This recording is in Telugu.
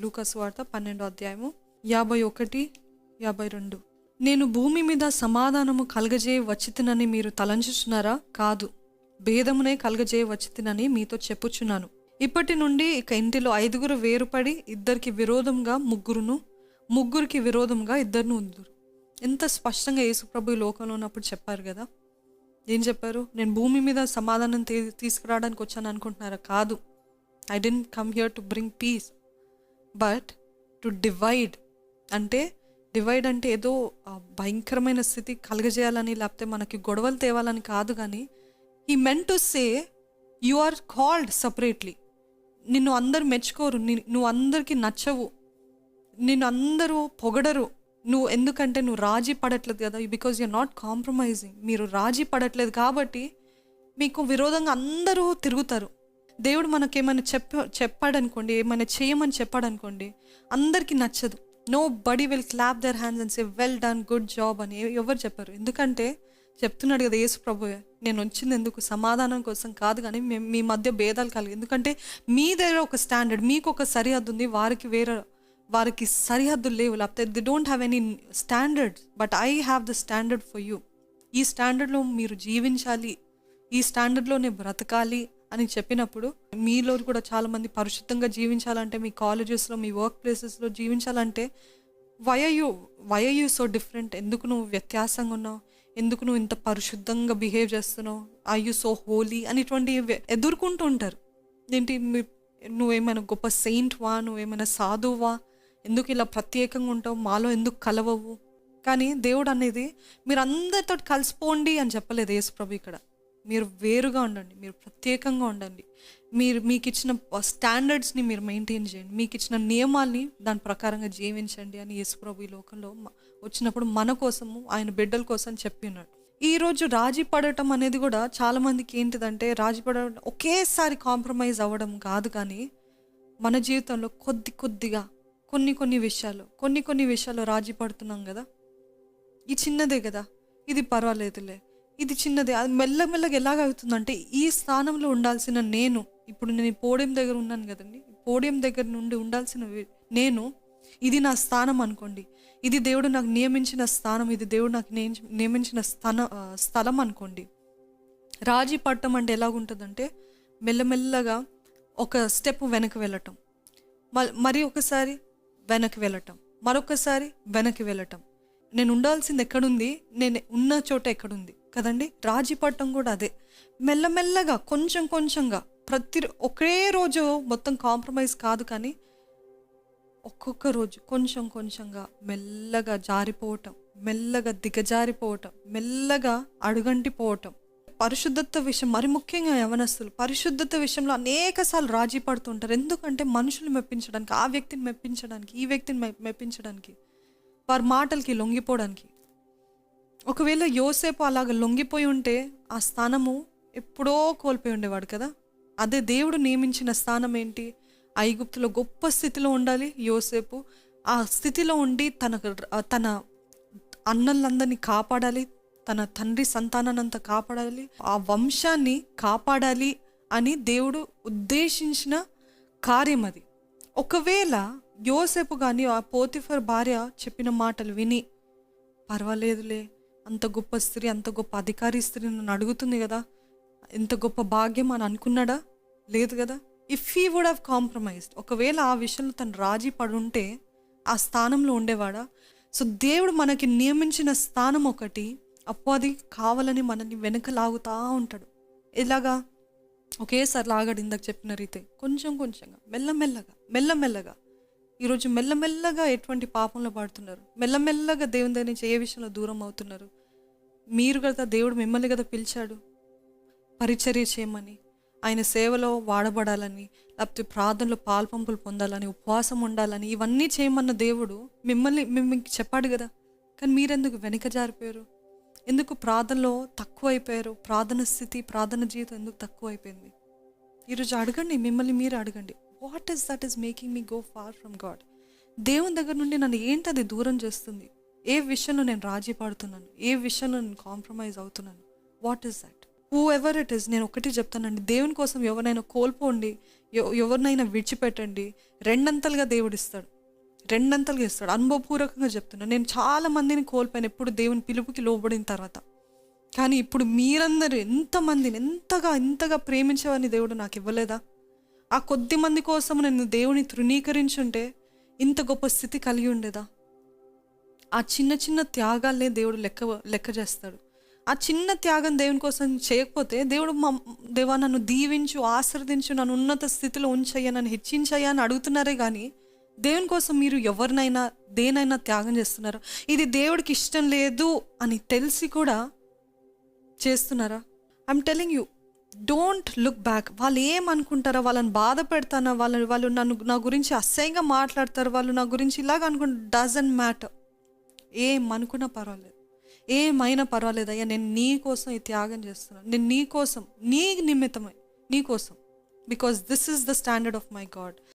లూకా సువార్త 12:51, 52. నేను భూమి మీద సమాధానము కలగజేయ వచ్చితినని మీరు తలంచుచున్నారా? కాదు, భేదమునే కలగజేయ వచ్చితినని మీతో చెప్పుచున్నాను. ఇప్పటి నుండి ఇక ఇంటిలో 5 వేరుపడి 2 విరోధంగా ముగ్గురికి విరోధంగా 2 ఉందురు. ఎంత స్పష్టంగా యేసుప్రభు ఈ లోకంలో ఉన్నప్పుడు చెప్పారు కదా. ఏం చెప్పారు? నేను భూమి మీద సమాధానం తీసుకురావడానికి వచ్చాను అనుకుంటున్నారా? కాదు. I didn't come here to bring peace but to divide. అంటే డివైడ్ అంటే ఏదో భయంకరమైన స్థితి కలగజేయాలని, లేకపోతే మనకి గొడవలు తేవాలని కాదు. కానీ he meant to say you are called separately. నిన్ను అందరు మెచ్చుకోరు, నువ్వు అందరికీ నచ్చవు, నిన్ను అందరూ పొగడరు. ఎందుకంటే నువ్వు రాజీ పడట్లేదు కదా, బికాజ్ యూఆర్ నాట్ కాంప్రమైజింగ్. మీరు రాజీ పడట్లేదు కాబట్టి మీకు విరోధంగా అందరూ తిరుగుతారు. దేవుడు మనకేమైనా చెప్పాడనుకోండి, ఏమైనా చేయమని చెప్పాడనుకోండి, అందరికీ నచ్చదు. Nobody will clap their hands and say well done, good job అని ఎవరు చెప్పారు. ఎందుకంటే చెప్తున్నాడు కదా యేసు ప్రభువే, నేను వచ్చింది ఎందుకు? సమాధానం కోసం కాదు, కానీ మీ మధ్య భేదాలు కలిగి. ఎందుకంటే మీ దగ్గర ఒక స్టాండర్డ్, మీకు ఒక సరిహద్దు ఉంది, వారికి సరిహద్దులు లేవు, లేకపోతే they don't have any standards. But I have the standard for you. ఈ స్టాండర్డ్లో మీరు జీవించాలి, ఈ స్టాండర్డ్లోనే బ్రతకాలి అని చెప్పినప్పుడు, మీలో కూడా చాలామంది పరిశుద్ధంగా జీవించాలంటే, మీ కాలేజెస్లో, మీ వర్క్ ప్లేసెస్లో జీవించాలంటే why are you so different? ఎందుకు నువ్వు వ్యత్యాసంగా ఉన్నావు? ఎందుకు నువ్వు ఇంత పరిశుద్ధంగా బిహేవ్ చేస్తున్నావు? ఆర్ యూ సో హోలీ అని ఇటువంటివి ఎదుర్కొంటూ ఉంటారు. ఏంటి నువ్వేమైనా గొప్ప సెయింట్వా? నువ్వేమైనా సాధువా? ఎందుకు ఇలా ప్రత్యేకంగా ఉంటావు? మాలో ఎందుకు కలవవు? కానీ దేవుడు అనేది మీరు అందరితో కలిసిపోండి అని చెప్పలేదు యేసుప్రభు ఇక్కడ. మీరు వేరుగా ఉండండి, మీరు ప్రత్యేకంగా ఉండండి, మీకు ఇచ్చిన స్టాండర్డ్స్ని మీరు మెయింటైన్ చేయండి, మీకు ఇచ్చిన నియమాల్ని దాని ప్రకారంగా జీవించండి అని యేసుప్రభు ఈ లోకంలో వచ్చినప్పుడు మన కోసము, ఆయన బిడ్డల కోసం చెప్పి ఉన్నాడు. ఈరోజు రాజీ పడటం అనేది కూడా చాలామందికి ఏంటిదంటే, రాజీ పడటం ఒకేసారి కాంప్రమైజ్ అవ్వడం కాదు, కానీ మన జీవితంలో కొద్దిగా కొన్ని విషయాలు రాజీ పడుతున్నాం కదా. ఈ చిన్నదే కదా, ఇది పర్వాలేదులే, ఇది చిన్నదే. అది మెల్లమెల్లగా ఎలాగ అవుతుందంటే, ఈ స్థానంలో ఉండాల్సిన నేను, ఇప్పుడు నేను పోడియం దగ్గర ఉన్నాను కదండి, పోడియం దగ్గర నుండి ఉండాల్సిన నేను, ఇది నా స్థానం అనుకోండి, ఇది దేవుడు నాకు నియమించిన స్థానం, ఇది దేవుడు నాకు నియమించిన స్థలం అనుకోండి. రాజీ పడటం అంటే ఎలాగుంటుందంటే, మెల్లమెల్లగా ఒక స్టెప్ వెనక్కి వెళ్ళటం, మరి ఒకసారి వెనక్కి వెళ్ళటం, మరొకసారి వెనక్కి వెళ్ళటం. నేను ఉండాల్సింది ఎక్కడుంది, నేను ఉన్న చోట ఎక్కడుంది కదండి. రాజీ పడటం కూడా అదే. మెల్లమెల్లగా కొంచెంగా ఒకే రోజు మొత్తం కాంప్రమైజ్ కాదు, కానీ ఒక్కొక్క రోజు కొంచెంగా మెల్లగా జారిపోవటం, మెల్లగా దిగజారిపోవటం, మెల్లగా అడుగంటిపోవటం. పరిశుద్ధత విషయం, మరి ముఖ్యంగా యవనస్తులు పరిశుద్ధత విషయంలో అనేకసార్లు రాజీ పడుతుంటారు. ఎందుకంటే మనుషులు మెప్పించడానికి, ఆ వ్యక్తిని మెప్పించడానికి, ఈ వ్యక్తిని మెప్పించడానికి, వారి మాటలకి లొంగిపోవడానికి. ఒకవేళ యోసేపు అలాగ లొంగిపోయి ఉంటే ఆ స్థానము ఎప్పుడో కోల్పోయి ఉండేవాడు కదా. అదే దేవుడు నియమించిన స్థానం ఏంటి? ఐగుప్తులో గొప్ప స్థితిలో ఉండాలి యోసేపు. ఆ స్థితిలో ఉండి తన అన్నలందరినీ కాపాడాలి, తన తండ్రి సంతానాన్నంతా కాపాడాలి, ఆ వంశాన్ని కాపాడాలి అని దేవుడు ఉద్దేశించిన కార్యం అది. ఒకవేళ యోసేపు కానీ ఆ పోతిఫర్ భార్య చెప్పిన మాటలు విని, పర్వాలేదులే, అంత గొప్ప స్త్రీ, అంత గొప్ప అధికారి స్త్రీ నన్ను అడుగుతుంది కదా, ఎంత గొప్ప భాగ్యం అని అనుకున్నాడా? లేదు కదా. If he would have compromised, ఒకవేళ ఆ విషయంలో తను రాజీ పడుంటే ఆ స్థానంలో ఉండేవాడా? సో దేవుడు మనకి నియమించిన స్థానం ఒకటి, అపవాది కావాలని మనల్ని వెనక లాగుతూ ఉంటాడు. ఇలాగా ఒకేసారి లాగాడు, ఇందాక చెప్పిన రీతే కొంచెంగా మెల్లమెల్లగా. ఈరోజు మెల్లమెల్లగా ఎటువంటి పాపంలో పడుతున్నారు, మెల్లమెల్లగా దేవుని దగ్గర నుంచి ఏ విషయంలో దూరం అవుతున్నారు. మీరు కదా, దేవుడు మిమ్మల్ని కదా పిలిచాడు పరిచర్య చేయమని, ఆయన సేవలో వాడబడాలని, లేకపోతే ప్రార్థనలో పాల్పంపులు పొందాలని, ఉపవాసం ఉండాలని, ఇవన్నీ చేయమన్న దేవుడు మిమ్మల్ని చెప్పాడు కదా. కానీ మీరెందుకు వెనక జారిపోయారు? ఎందుకు ప్రార్థనలో తక్కువ అయిపోయారు? ప్రార్థన స్థితి, ప్రార్థన జీవితం ఎందుకు తక్కువ అయిపోయింది? ఈరోజు అడగండి, మిమ్మల్ని మీరు అడగండి, what is that is making me go far from God? దేవుని దగ్గర నుండి నన్ను ఏంటది దూరం చేస్తుంది? ఏ విషయంలో నేను రాజీ పడుతున్నాను? ఏ విషయంలో నేను కాంప్రమైజ్ అవుతున్నాను? What is that? Who ever it is, నేను ఒకటి చెప్తానండి, దేవుని కోసం ఎవరైనా కోల్పోండి, ఎవరినైనా విడిచిపెట్టండి, రెండంతలుగా దేవుడు ఇస్తాడు, రెండంతలుగా ఇస్తాడు. అనుభవపూర్వకంగా చెప్తున్నా. నేను చాలా మందిని కోల్పోయాను ఎప్పుడు దేవుని పిలుపుకి లోబడిన తర్వాత. కానీ ఇప్పుడు మీరందరూ ఎంతమందిని ఎంతగా ప్రేమించేవారిని దేవుడు నాకు ఇవ్వలేదా? ఆ కొద్ది మంది కోసం నేను దేవుని తృణీకరించుంటే ఇంత గొప్ప స్థితి కలిగి ఉండేదా? ఆ చిన్న చిన్న త్యాగాలనే దేవుడు లెక్క చేస్తాడు. ఆ చిన్న త్యాగం దేవుని కోసం చేయకపోతే దేవుడు దేవా నన్ను దీవించు, ఆశీర్వదించు, నన్ను ఉన్నత స్థితిలో ఉంచయ్యా, నన్ను హెచ్చించయ్యా అని అడుగుతున్నారే కానీ దేవుని కోసం మీరు ఎవరినైనా దేనైనా త్యాగం చేస్తున్నారా? ఇది దేవుడికి ఇష్టం లేదు అని తెలిసి కూడా చేస్తున్నారా? I'm telling you, don't look back. వాళ్ళు ఏమనుకుంటారా, వాళ్ళని బాధ పెడతానా, వాళ్ళు నా గురించి అసహ్యంగా మాట్లాడతారు, వాళ్ళు నా గురించి ఇలాగ అనుకుంటారు, డజంట్ మ్యాటర్. ఏమనుకున్నా పర్వాలేదు, ఏమైనా పర్వాలేదు అయ్యా, నేను నీ కోసం ఈ త్యాగం చేస్తున్నాను, నేను నీ కోసం, నీ నిమిత్తమై, నీ కోసం, because this is the standard of my God.